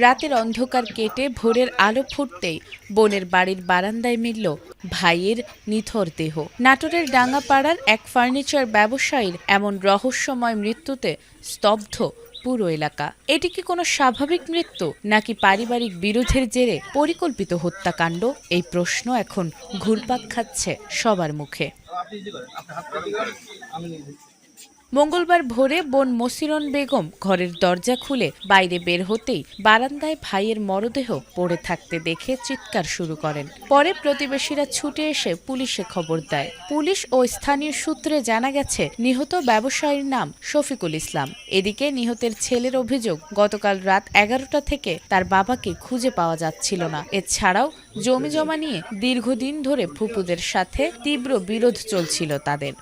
রাতের অন্ধকার কেটে ভোরের আলো ফুটতেই বোনের বাড়ির বারান্দায় মিলল ভাইয়ের নিথর দেহ। নাটোরের ডাঙ্গাপাড়ার এক ফার্নিচার ব্যবসায়ীর এমন রহস্যময় মৃত্যুতে স্তব্ধ পুরো এলাকা। এটি কি কোনো স্বাভাবিক মৃত্যু নাকি পারিবারিক বিরোধের জেরে পরিকল্পিত হত্যাকাণ্ড? এই প্রশ্ন এখন ঘুরপাক খাচ্ছে সবার মুখে। মঙ্গলবার ভোরে বোন মসিরন বেগম ঘরের দরজা খুলে বাইরে বের হতেই বারান্দায় ভাইয়ের মরদেহ পড়ে থাকতে দেখে চিৎকার শুরু করেন। পরে প্রতিবেশীরা ছুটে এসে পুলিশে খবর দেয়। পুলিশ ও স্থানীয় সূত্রে জানা গেছে নিহত ব্যবসায়ীর নাম শফিকুল ইসলাম। এদিকে নিহতের ছেলের অভিযোগ, গতকাল রাত 11টা থেকে তার বাবাকে খুঁজে পাওয়া যাচ্ছিল না। এছাড়াও জমি জমা নিয়ে দীর্ঘদিন ধরে ফুপুদের সাথে তীব্র বিরোধ চলছিল তাদের।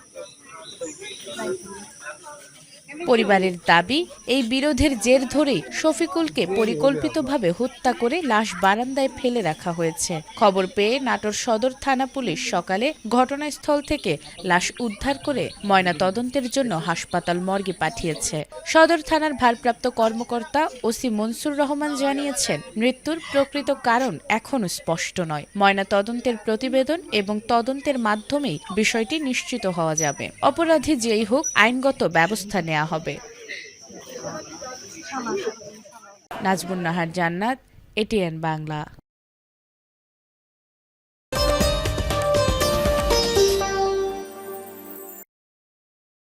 পরিবারের দাবি, এই বিরোধের জের ধরেই শফিকুলকে পরিকল্পিতভাবে হত্যা করে লাশ বারান্দায় ফেলে রাখা হয়েছে। খবর পেয়ে নাটোর সদর থানা পুলিশ সকালে ঘটনাস্থল থেকে লাশ উদ্ধার করে ময়নাতদন্তের জন্য হাসপাতাল মর্গে পাঠিয়েছে। সদর থানার ভারপ্রাপ্ত কর্মকর্তা ওসি মনসুর রহমান জানিয়েছেন, মৃত্যুর প্রকৃত কারণ এখনও স্পষ্ট নয়। ময়নাতদন্তের প্রতিবেদন এবং তদন্তের মাধ্যমেই বিষয়টি নিশ্চিত হওয়া যাবে। অপরাধী যেই হোক, আইনগত ব্যবস্থা নেওয়া হবে। নাজমুন নাহার জান্নাত, এটিএন বাংলা।